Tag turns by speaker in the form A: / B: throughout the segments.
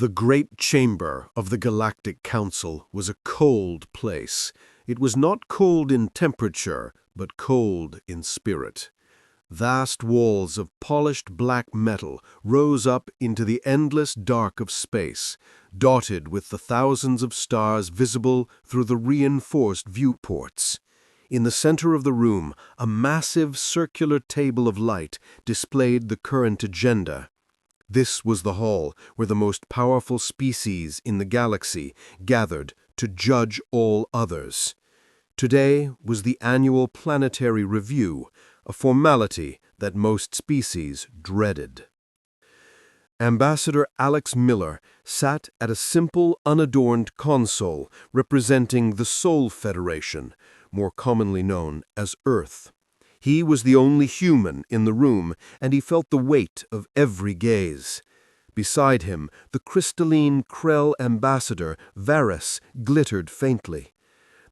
A: The great chamber of the Galactic Council was a cold place. It was not cold in temperature, but cold in spirit. Vast walls of polished black metal rose up into the endless dark of space, dotted with the thousands of stars visible through the reinforced viewports. In the center of the room, a massive circular table of light displayed the current agenda. This was the hall where the most powerful species in the galaxy gathered to judge all others. Today was the annual planetary review, a formality that most species dreaded. Ambassador Alex Miller sat at a simple, unadorned console representing the Sol Federation, more commonly known as Earth. He was the only human in the room, and he felt the weight of every gaze. Beside him, the crystalline Krell ambassador, Varys, glittered faintly.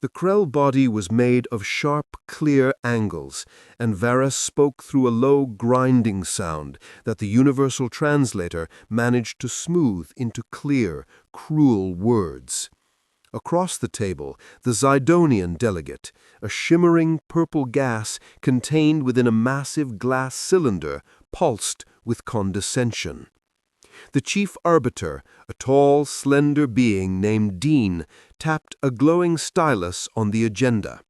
A: The Krell body was made of sharp, clear angles, and Varys spoke through a low, grinding sound that the universal translator managed to smooth into clear, cruel words. Across the table, the Zidonian delegate, a shimmering purple gas contained within a massive glass cylinder, pulsed with condescension. The chief arbiter, a tall, slender being named Dean, tapped a glowing stylus on the agenda.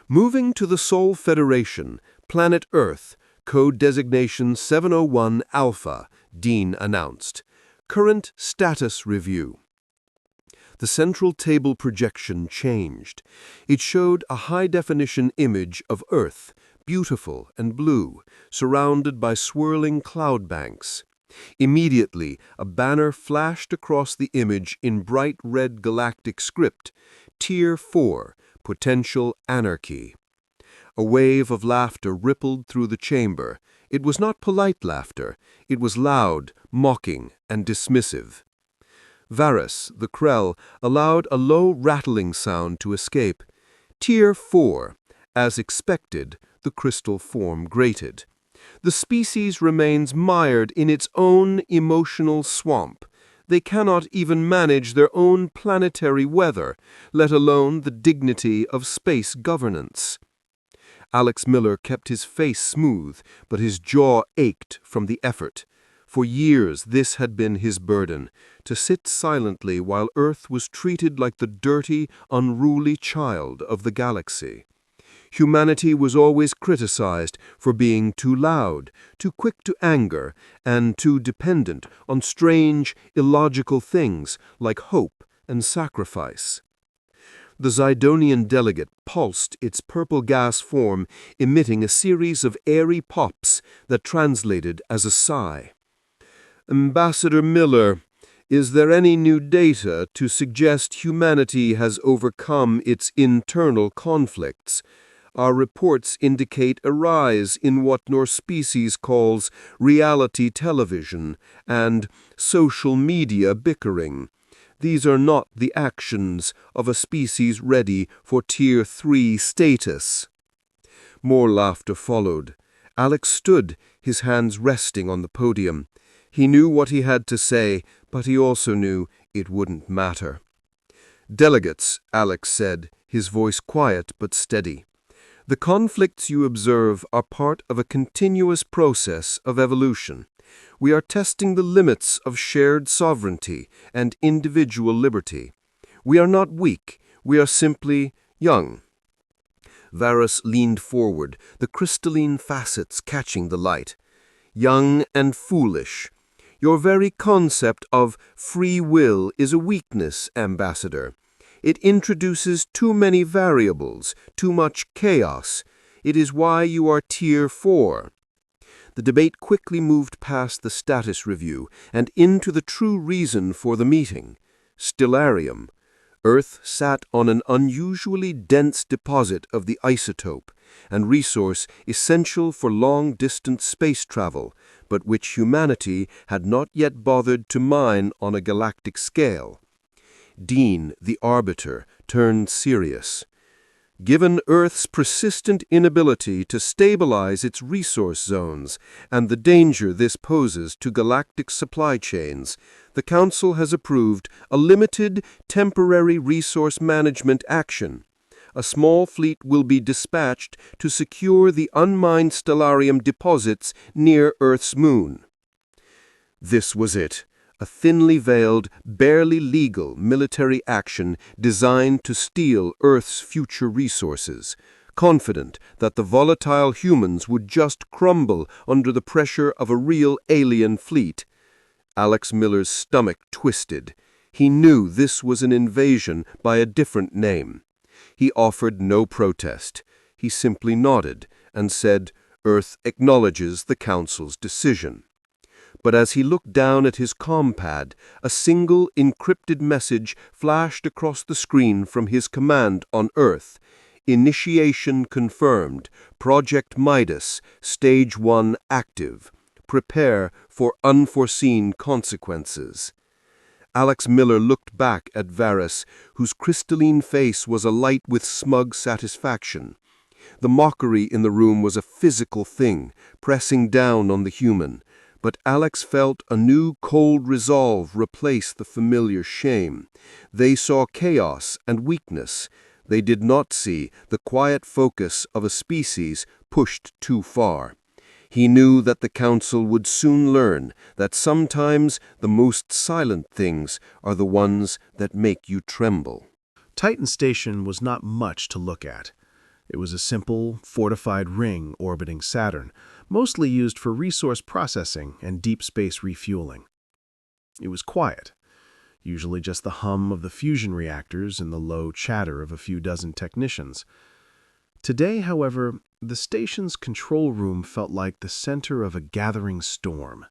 A: Moving to the Sol Federation, planet Earth, code designation 701 Alpha, Dean announced. Current status review. The central table projection changed. It showed a high-definition image of Earth, beautiful and blue, surrounded by swirling cloud banks. Immediately, a banner flashed across the image in bright red galactic script, Tier 4, Potential Anarchy. A wave of laughter rippled through the chamber. It was not polite laughter. It was loud, mocking, and dismissive. Varys, the Krell, allowed a low rattling sound to escape. Tier 4. As expected, the crystal form grated. The species remains mired in its own emotional swamp. They cannot even manage their own planetary weather, let alone the dignity of space governance. Alex Miller kept his face smooth, but his jaw ached from the effort. For years this had been his burden, to sit silently while Earth was treated like the dirty, unruly child of the galaxy. Humanity was always criticized for being too loud, too quick to anger, and too dependent on strange, illogical things like hope and sacrifice. The Zidonian delegate pulsed its purple gas form, emitting a series of airy pops that translated as a sigh. Ambassador Miller, is there any new data to suggest humanity has overcome its internal conflicts? Our reports indicate a rise in what your species calls reality television and social media bickering. These are not the actions of a species ready for Tier 3 status. More laughter followed. Alex stood, his hands resting on the podium. He knew what he had to say, but he also knew it wouldn't matter. Delegates, Alex said, his voice quiet but steady. The conflicts you observe are part of a continuous process of evolution. We are testing the limits of shared sovereignty and individual liberty. We are not weak, we are simply young. Varys leaned forward, the crystalline facets catching the light. Young and foolish. Your very concept of free will is a weakness, Ambassador. It introduces too many variables, too much chaos. It is why you are Tier 4. The debate quickly moved past the status review and into the true reason for the meeting. Stellarium. Earth sat on an unusually dense deposit of the isotope, and resource essential for long-distance space travel, but which humanity had not yet bothered to mine on a galactic scale. Dean, the arbiter, turned serious. Given Earth's persistent inability to stabilize its resource zones and the danger this poses to galactic supply chains, the Council has approved a limited, temporary resource management action. A small fleet will be dispatched to secure the unmined stellarium deposits near Earth's moon. This was it. A thinly veiled, barely legal military action designed to steal Earth's future resources, confident that the volatile humans would just crumble under the pressure of a real alien fleet. Alex Miller's stomach twisted. He knew this was an invasion by a different name. He offered no protest. He simply nodded and said, "Earth acknowledges the Council's decision." But as he looked down at his compad, a single encrypted message flashed across the screen from his command on Earth. "Initiation confirmed. Project Midas, Stage 1 active. Prepare for unforeseen consequences." Alex Miller looked back at Varys, whose crystalline face was alight with smug satisfaction. The mockery in the room was a physical thing, pressing down on the human. But Alex felt a new cold resolve replace the familiar shame. They saw chaos and weakness. They did not see the quiet focus of a species pushed too far. He knew that the Council would soon learn that sometimes the most silent things are the ones that make you tremble.
B: Titan Station was not much to look at. It was a simple, fortified ring orbiting Saturn, mostly used for resource processing and deep space refueling. It was quiet, usually just the hum of the fusion reactors and the low chatter of a few dozen technicians. Today, however, the station's control room felt like the center of a gathering storm.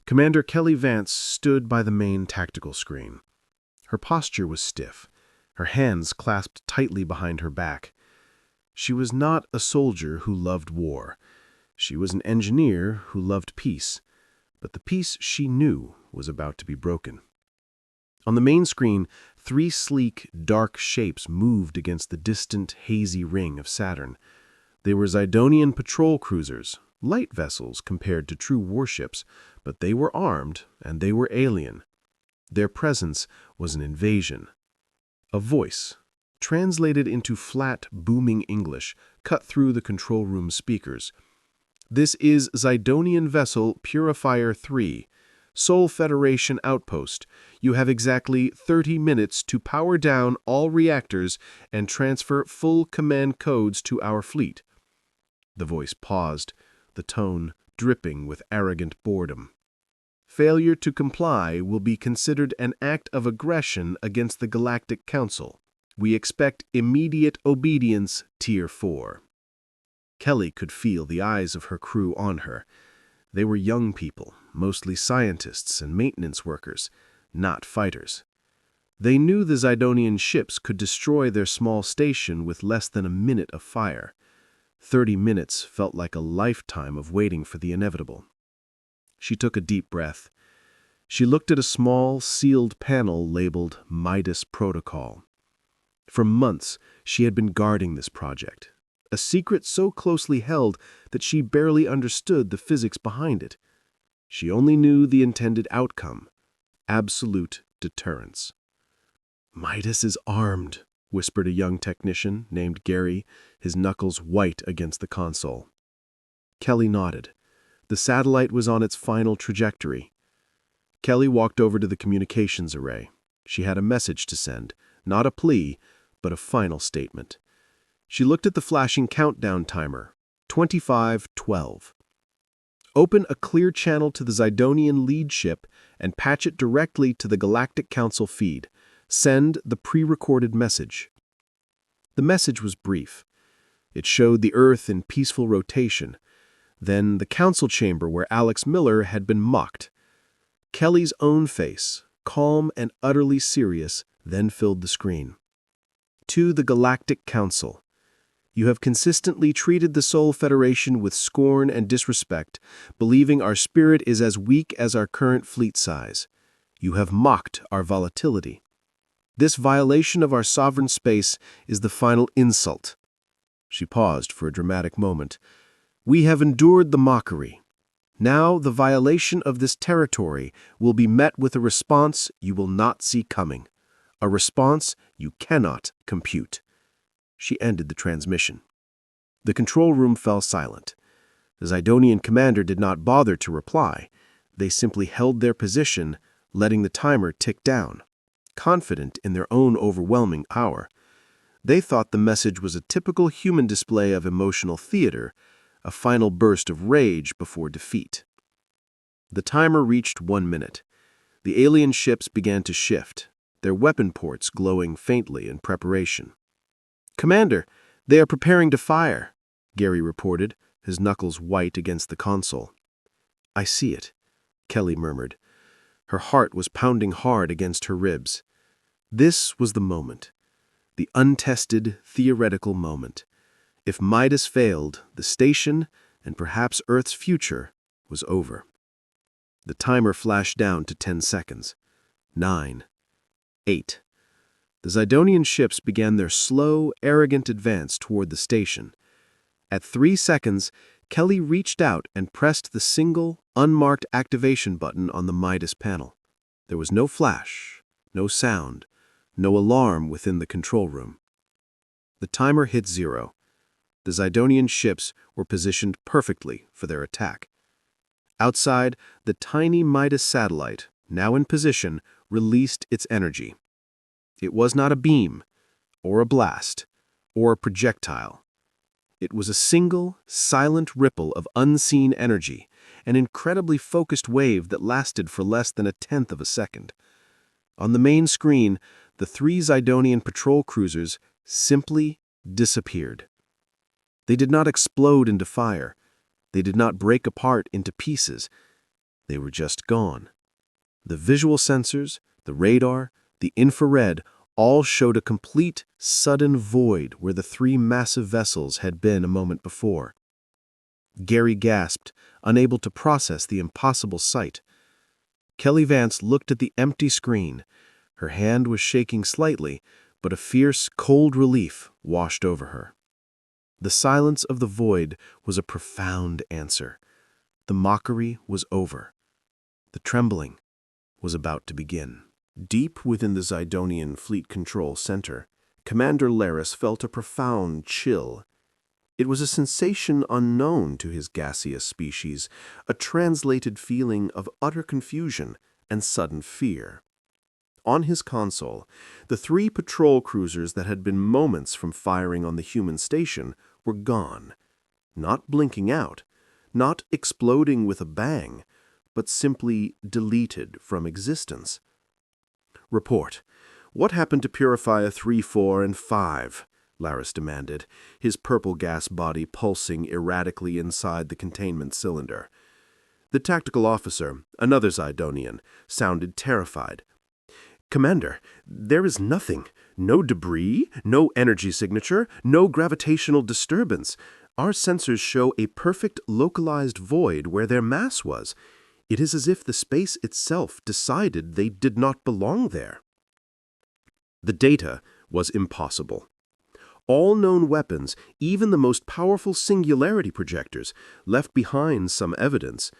B: Commander Kelly Vance stood by the main tactical screen. Her posture was stiff, her hands clasped tightly behind her back. She was not a soldier who loved war. She was an engineer who loved peace, but the peace she knew was about to be broken. On the main screen, 3 sleek, dark shapes moved against the distant, hazy ring of Saturn. They were Zidonian patrol cruisers, light vessels compared to true warships, but they were armed and they were alien. Their presence was an invasion. A voice, translated into flat, booming English, cut through the control room speakers. "This is Zidonian vessel Purifier 3, Sol Federation outpost. You have exactly 30 minutes to power down all reactors and transfer full command codes to our fleet." The voice paused, the tone dripping with arrogant boredom. "Failure to comply will be considered an act of aggression against the Galactic Council. We expect immediate obedience, Tier 4. Kelly could feel the eyes of her crew on her. They were young people, mostly scientists and maintenance workers, not fighters. They knew the Zidonian ships could destroy their small station with less than a minute of fire. 30 minutes felt like a lifetime of waiting for the inevitable. She took a deep breath. She looked at a small, sealed panel labeled Midas Protocol. For months, she had been guarding this project, a secret so closely held that she barely understood the physics behind it. She only knew the intended outcome: absolute deterrence. "Midas is armed," whispered a young technician named Gary, his knuckles white against the console. Kelly nodded. The satellite was on its final trajectory. Kelly walked over to the communications array. She had a message to send, not a plea, but a final statement. She looked at the flashing countdown timer, 25:12. "Open a clear channel to the Zidonian lead ship and patch it directly to the Galactic Council feed. Send the pre-recorded message." The message was brief. It showed the Earth in peaceful rotation, then the council chamber where Alex Miller had been mocked. Kelly's own face, calm and utterly serious, then filled the screen. "To the Galactic Council. You have consistently treated the Sol Federation with scorn and disrespect, believing our spirit is as weak as our current fleet size. You have mocked our volatility. This violation of our sovereign space is the final insult." She paused for a dramatic moment. "We have endured the mockery. Now the violation of this territory will be met with a response you will not see coming, a response you cannot compute." She ended the transmission. The control room fell silent. The Zidonian commander did not bother to reply. They simply held their position, letting the timer tick down, confident in their own overwhelming power. They thought the message was a typical human display of emotional theater, a final burst of rage before defeat. The timer reached 1 minute. The alien ships began to shift, their weapon ports glowing faintly in preparation. "Commander, they are preparing to fire," Gary reported, his knuckles white against the console. "I see it," Kelly murmured. Her heart was pounding hard against her ribs. This was the moment. The untested, theoretical moment. If Midas failed, the station, and perhaps Earth's future, was over. The timer flashed down to 10 seconds. 9. 8. The Zidonian ships began their slow, arrogant advance toward the station. At 3 seconds, Kelly reached out and pressed the single, unmarked activation button on the Midas panel. There was no flash, no sound, no alarm within the control room. The timer hit 0. The Zidonian ships were positioned perfectly for their attack. Outside, the tiny Midas satellite, now in position, released its energy. It was not a beam, or a blast, or a projectile. It was a single, silent ripple of unseen energy, an incredibly focused wave that lasted for less than 1/10 of a second. On the main screen, the 3 Zidonian patrol cruisers simply disappeared. They did not explode into fire. They did not break apart into pieces. They were just gone. The visual sensors, the radar, the infrared all showed a complete, sudden void where the 3 massive vessels had been a moment before. Gary gasped, unable to process the impossible sight. Kelly Vance looked at the empty screen. Her hand was shaking slightly, but a fierce, cold relief washed over her. The silence of the void was a profound answer. The mockery was over. The trembling was about to begin. Deep within the Zidonian Fleet Control Center, Commander Laris felt a profound chill. It was a sensation unknown to his gaseous species, a translated feeling of utter confusion and sudden fear. On his console, the 3 patrol cruisers that had been moments from firing on the human station were gone, not blinking out, not exploding with a bang, but simply deleted from existence. "Report. What happened to Purifier 3, 4, and 5? Laris demanded, his purple gas body pulsing erratically inside the containment cylinder. The tactical officer, another Zidonian, sounded terrified. "Commander, there is nothing. No debris, no energy signature, no gravitational disturbance. Our sensors show a perfect localized void where their mass was. It is as if the space itself decided they did not belong there." The data was impossible. All known weapons, even the most powerful singularity projectors, left behind some evidence.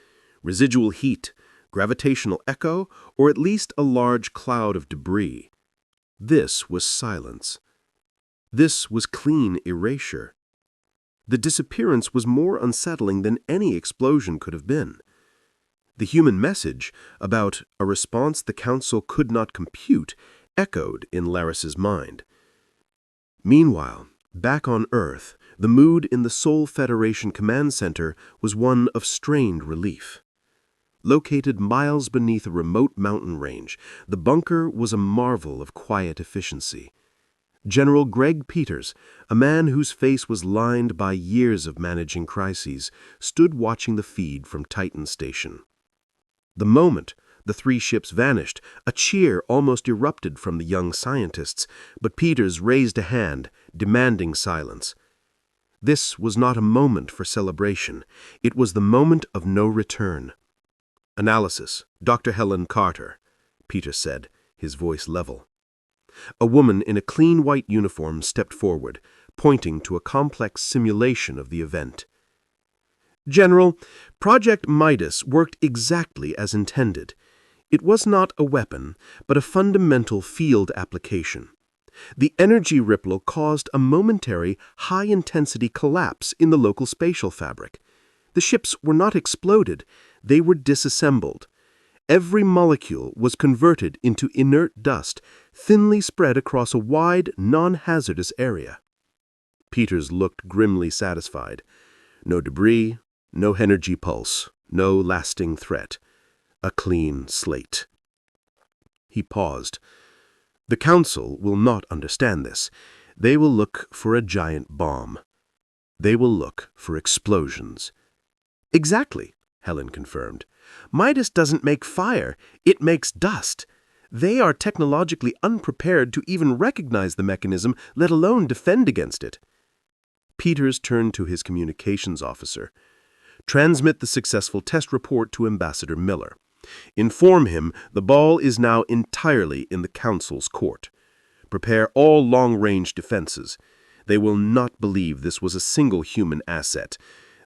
B: Residual heat, gravitational echo, or at least a large cloud of debris. This was silence. This was clean erasure. The disappearance was more unsettling than any explosion could have been. The human message about a response the Council could not compute echoed in Laris's mind. Meanwhile, back on Earth, the mood in the Sol Federation Command Center was one of strained relief. Located miles beneath a remote mountain range, the bunker was a marvel of quiet efficiency. General Greg Peters, a man whose face was lined by years of managing crises, stood watching the feed from Titan Station. The moment the 3 ships vanished, a cheer almost erupted from the young scientists, but Peters raised a hand, demanding silence. This was not a moment for celebration. It was the moment of no return. "Analysis, Dr. Helen Carter," Peters said, his voice level.
A: A woman in a clean white uniform stepped forward, pointing to a complex simulation of the event. "General, Project Midas worked exactly as intended. It was not a weapon, but a fundamental field application. The energy ripple caused a momentary, high-intensity collapse in the local spatial fabric. The ships were not exploded, they were disassembled. Every molecule was converted into inert dust, thinly spread across a wide, non-hazardous area." Peters looked grimly satisfied. No debris, no energy pulse, no lasting threat. A clean slate. He paused. "The Council will not understand this. They will look for a giant bomb. They will look for explosions." "Exactly," Helen confirmed. "Midas doesn't make fire, it makes dust. They are technologically unprepared to even recognize the mechanism, let alone defend against it." Peters turned to his communications officer. "Transmit the successful test report to Ambassador Miller. Inform him the ball is now entirely in the Council's court. Prepare all long-range defenses. They will not believe this was a single human asset.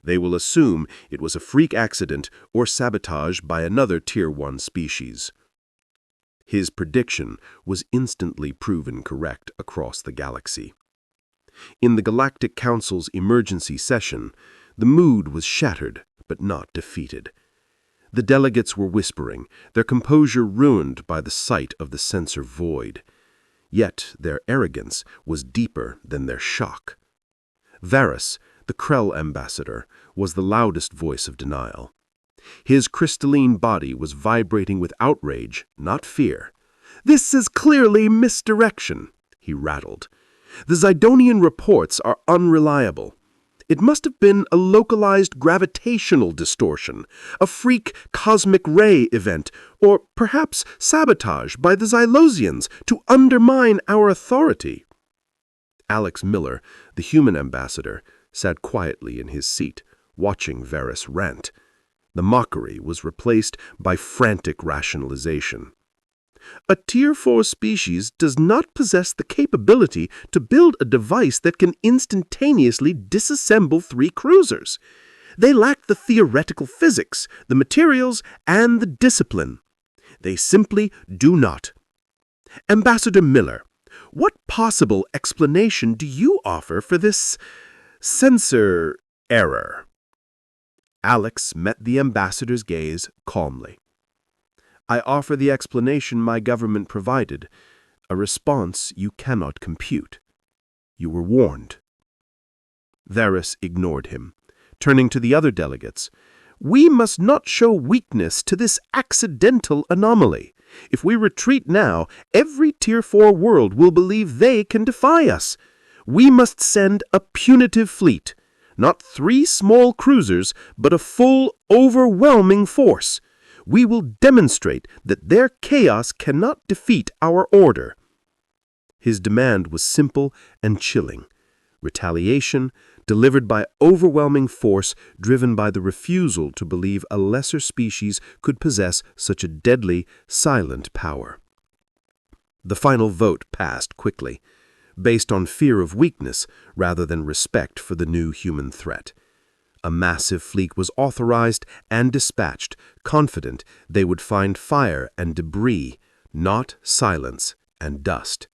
A: They will assume it was a freak accident or sabotage by another Tier 1 species." His prediction was instantly proven correct across the galaxy. In the Galactic Council's emergency session, the mood was shattered but not defeated. The delegates were whispering, their composure ruined by the sight of the sensor void. Yet their arrogance was deeper than their shock. Varus, the Krell ambassador, was the loudest voice of denial. His crystalline body was vibrating with outrage, not fear. "This is clearly misdirection," he rattled. "The Zidonian reports are unreliable. It must have been a localized gravitational distortion, a freak cosmic ray event, or perhaps sabotage by the Xylosians to undermine our authority." Alex Miller, the human ambassador, sat quietly in his seat, watching Varus rant. The mockery was replaced by frantic rationalization. "A Tier 4 species does not possess the capability to build a device that can instantaneously disassemble 3 cruisers. They lack the theoretical physics, the materials, and the discipline. They simply do not. Ambassador Miller, what possible explanation do you offer for this sensor error?" Alex met the ambassador's gaze calmly. "I offer the explanation my government provided, a response you cannot compute. You were warned." Varus ignored him, turning to the other delegates. "We must not show weakness to this accidental anomaly. If we retreat now, every Tier 4 world will believe they can defy us. We must send a punitive fleet, not 3 small cruisers, but a full, overwhelming force. We will demonstrate that their chaos cannot defeat our order." His demand was simple and chilling. Retaliation, delivered by overwhelming force driven by the refusal to believe a lesser species could possess such a deadly, silent power. The final vote passed quickly, based on fear of weakness rather than respect for the new human threat. A massive fleet was authorized and dispatched, confident they would find fire and debris, not silence and dust.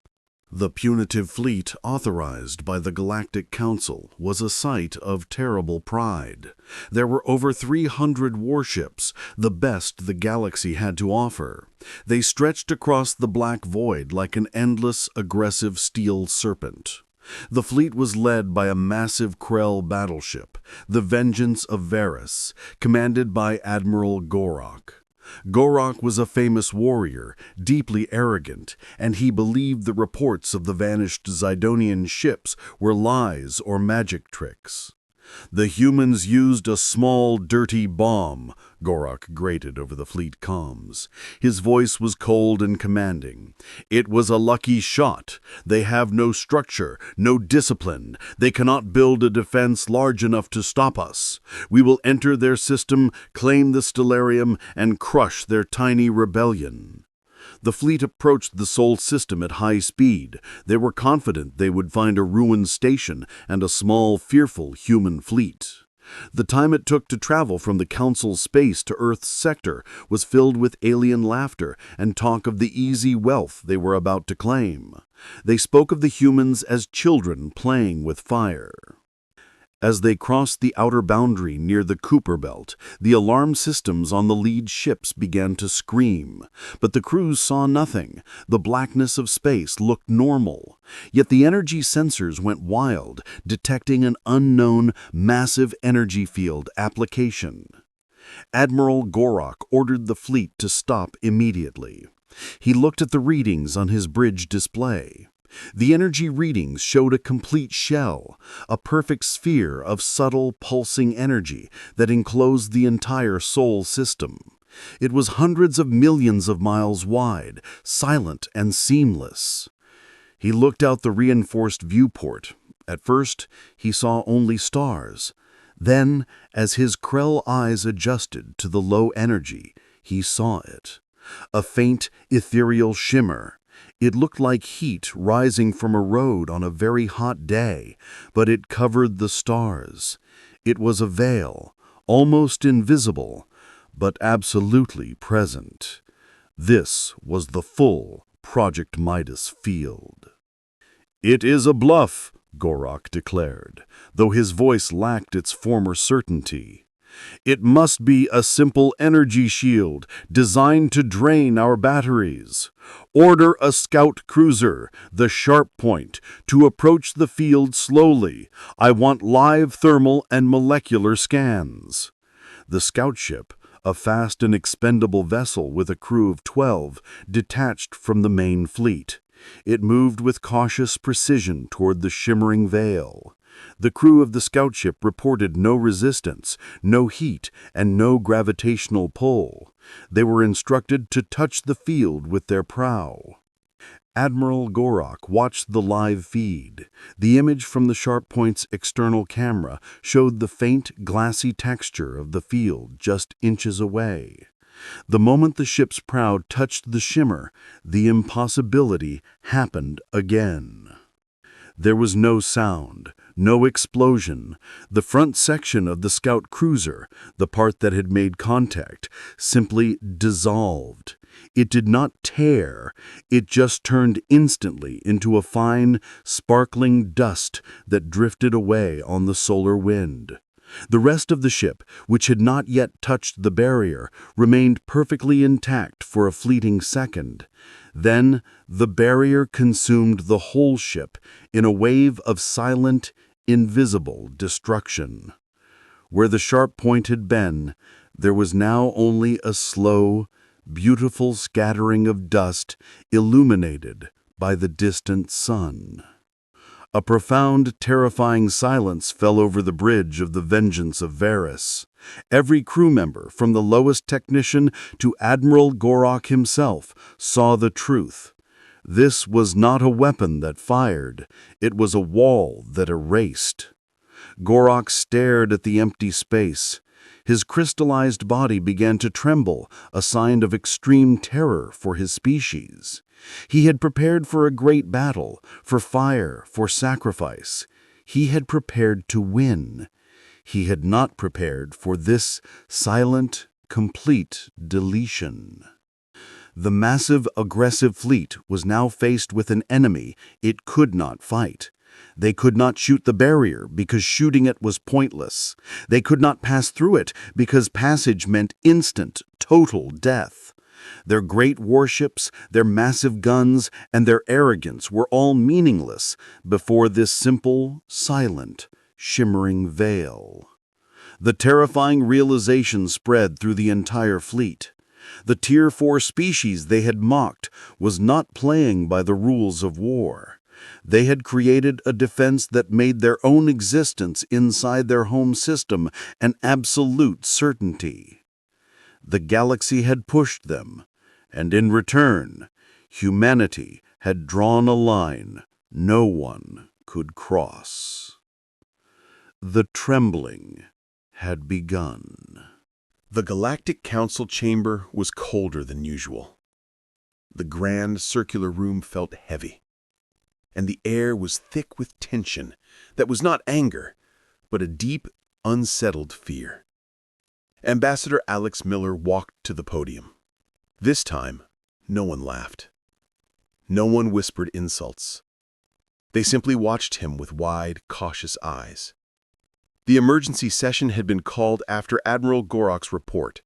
C: The punitive fleet authorized by the Galactic Council was a sight of terrible pride. There were over 300 warships, the best the galaxy had to offer. They stretched across the black void like an endless, aggressive steel serpent. The fleet was led by a massive Krell battleship, the Vengeance of Varus, commanded by Admiral Gorok. Gorok was a famous warrior, deeply arrogant, and he believed the reports of the vanished Zidonian ships were lies or magic tricks. "The humans used a small, dirty bomb," Gorok grated over the fleet comms. His voice was cold and commanding. "It was a lucky shot. They have no structure, no discipline. They cannot build a defense large enough to stop us. We will enter their system, claim the Stellarium, and crush their tiny rebellion." The fleet approached the Sol system at high speed. They were confident they would find a ruined station and a small, fearful human fleet. The time it took to travel from the Council's space to Earth's sector was filled with alien laughter and talk of the easy wealth they were about to claim. They spoke of the humans as children playing with fire. As they crossed the outer boundary near the Cooper Belt, the alarm systems on the lead ships began to scream. But the crews saw nothing. The blackness of space looked normal. Yet the energy sensors went wild, detecting an unknown, massive energy field application. Admiral Gorok ordered the fleet to stop immediately. He looked at the readings on his bridge display. The energy readings showed a complete shell, a perfect sphere of subtle, pulsing energy that enclosed the entire Sol system. It was hundreds of millions of miles wide, silent and seamless. He looked out the reinforced viewport. At first, he saw only stars. Then, as his Krell eyes adjusted to the low energy, he saw it. A faint, ethereal shimmer. It looked like heat rising from a road on a very hot day, but it covered the stars. It was a veil, almost invisible, but absolutely present. This was the full Project Midas field. "It is a bluff," Gorok declared, though his voice lacked its former certainty. "It must be a simple energy shield designed to drain our batteries. Order a scout cruiser, the Sharp Point, to approach the field slowly. I want live thermal and molecular scans." The scout ship, a fast and expendable vessel with a crew of 12, detached from the main fleet. It moved with cautious precision toward the shimmering veil. The crew of the scout ship reported no resistance, no heat, and no gravitational pull. They were instructed to touch the field with their prow. Admiral Gorok watched the live feed. The image from the Sharp Point's external camera showed the faint, glassy texture of the field just inches away. The moment the ship's prow touched the shimmer, the impossibility happened again. There was no sound, no explosion. The front section of the scout cruiser, the part that had made contact, simply dissolved. It did not tear. It just turned instantly into a fine, sparkling dust that drifted away on the solar wind. The rest of the ship, which had not yet touched the barrier, remained perfectly intact for a fleeting second. Then the barrier consumed the whole ship in a wave of silent, invisible destruction. Where the Sharp Point had been, there was now only a slow, beautiful scattering of dust illuminated by the distant sun. A profound, terrifying silence fell over the bridge of the Vengeance of Varys. Every crew member, from the lowest technician to Admiral Gorok himself, saw the truth. This was not a weapon that fired. It was a wall that erased. Gorok stared at the empty space. His crystallized body began to tremble, a sign of extreme terror for his species. He had prepared for a great battle, for fire, for sacrifice. He had prepared to win. He had not prepared for this silent, complete deletion. The massive, aggressive fleet was now faced with an enemy it could not fight. They could not shoot the barrier because shooting it was pointless. They could not pass through it because passage meant instant, total death. Their great warships, their massive guns, and their arrogance were all meaningless before this simple, silent, shimmering veil. The terrifying realization spread through the entire fleet. The Tier 4 species they had mocked was not playing by the rules of war. They had created a defense that made their own existence inside their home system an absolute certainty. The galaxy had pushed them, and in return, humanity had drawn a line no one could cross. The trembling had begun.
A: The Galactic Council chamber was colder than usual.
B: The grand circular room felt heavy, and the air was thick with tension that was not anger, but a deep, unsettled fear. Ambassador Alex Miller walked to the podium. This time, no one laughed. No one whispered insults. They simply watched him with wide, cautious eyes. The emergency session had been called after Admiral Gorok's report.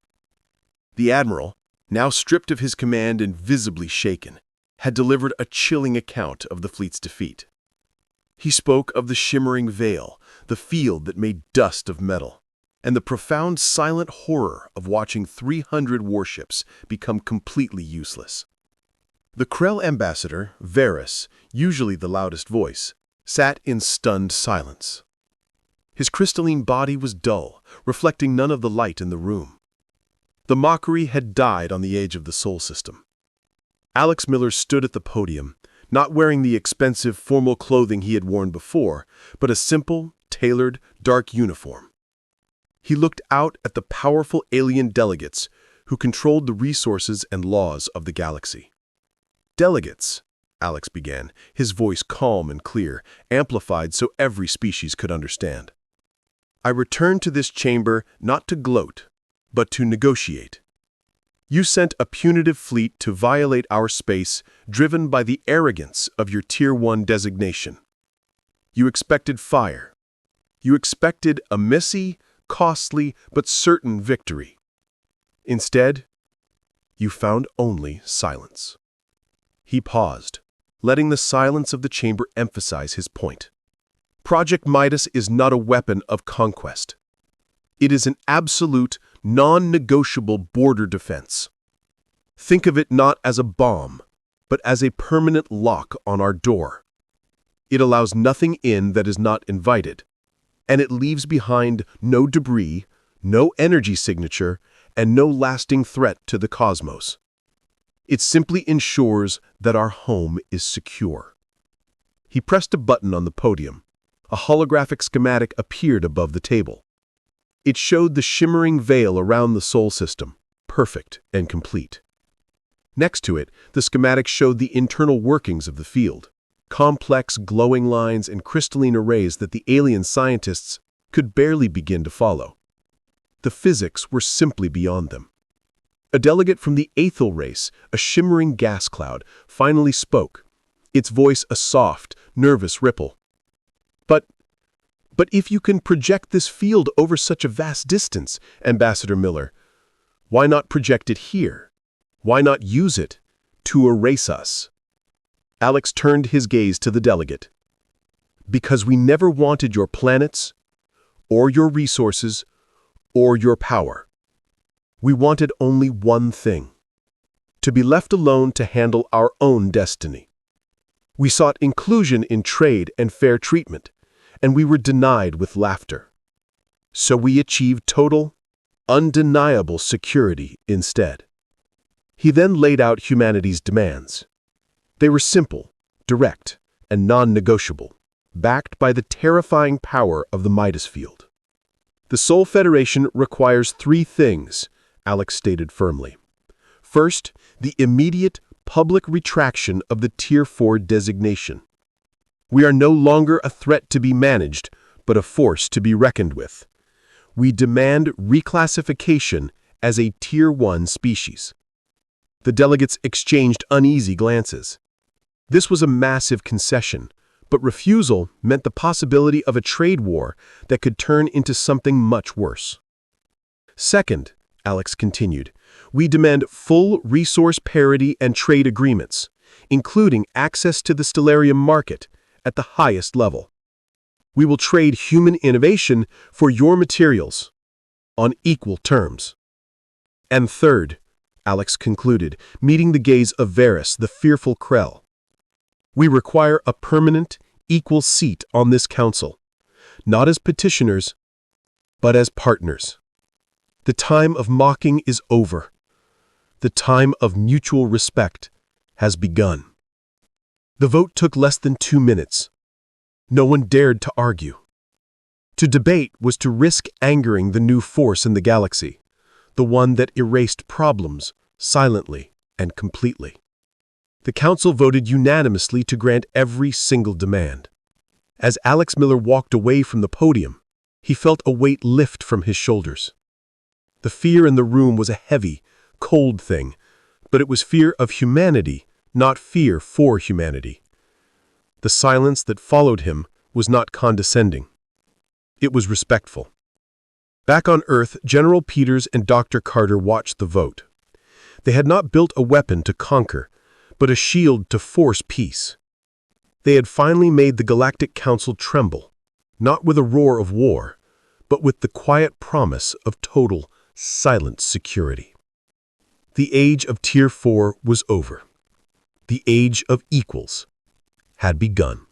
B: The admiral, now stripped of his command and visibly shaken, had delivered a chilling account of the fleet's defeat. He spoke of the shimmering veil, the field that made dust of metal, and the profound silent horror of watching 300 warships become completely useless. The Krell ambassador, Varys, usually the loudest voice, sat in stunned silence. His crystalline body was dull, reflecting none of the light in the room. The mockery had died on the edge of the Sol system. Alex Miller stood at the podium, not wearing the expensive, formal clothing he had worn before, but a simple, tailored, dark uniform. He looked out at the powerful alien delegates who controlled the resources and laws of the galaxy. "Delegates," Alex began, his voice calm and clear, amplified so every species could understand. "I returned to this chamber not to gloat, but to negotiate. You sent a punitive fleet to violate our space, driven by the arrogance of your Tier 1 designation. You expected fire. You expected a messy, costly, but certain victory. Instead, you found only silence." He paused, letting the silence of the chamber emphasize his point. Project Midas is not a weapon of conquest. It is an absolute, non-negotiable border defense. Think of it not as a bomb, but as a permanent lock on our door. It allows nothing in that is not invited, and it leaves behind no debris, no energy signature, and no lasting threat to the cosmos. It simply ensures that our home is secure. He pressed a button on the podium. A holographic schematic appeared above the table. It showed the shimmering veil around the Sol system, perfect and complete. Next to it, the schematic showed the internal workings of the field, complex glowing lines and crystalline arrays that the alien scientists could barely begin to follow. The physics were simply beyond them. A delegate from the Aethel race, a shimmering gas cloud, finally spoke, its voice a soft, nervous ripple. But if you can project this field over such a vast distance, Ambassador Miller, why not project it here? Why not use it to erase us?" Alex turned his gaze to the delegate. "Because we never wanted your planets, or your resources, or your power. We wanted only one thing: to be left alone to handle our own destiny. We sought inclusion in trade and fair treatment, and we were denied with laughter. So we achieved total, undeniable security instead." He then laid out humanity's demands. They were simple, direct, and non-negotiable, backed by the terrifying power of the Midas field. "The Sol Federation requires 3 things," Alex stated firmly. "First, the immediate public retraction of the Tier 4 designation. We are no longer a threat to be managed, but a force to be reckoned with. We demand reclassification as a Tier 1 species." The delegates exchanged uneasy glances. This was a massive concession, but refusal meant the possibility of a trade war that could turn into something much worse. "Second," Alex continued, "we demand full resource parity and trade agreements, including access to the Stellarium market at the highest level. We will trade human innovation for your materials on equal terms." "And third," Alex concluded, meeting the gaze of Varys, the fearful Krell, "we require a permanent, equal seat on this council, not as petitioners, but as partners. The time of mocking is over. The time of mutual respect has begun." The vote took less than 2 minutes. No one dared to argue. To debate was to risk angering the new force in the galaxy, the one that erased problems silently and completely.
D: The council voted unanimously to grant every single demand. As Alex Miller walked away from the podium, he felt a weight lift from his shoulders. The fear in the room was a heavy, cold thing, but it was fear of humanity, not fear for humanity. The silence that followed him was not condescending. It was respectful. Back on Earth, General Peters and Dr. Carter watched the vote. They had not built a weapon to conquer, but a shield to force peace. They had finally made the Galactic Council tremble, not with a roar of war, but with the quiet promise of total, silent security. The age of Tier 4 was over. The age of equals had begun.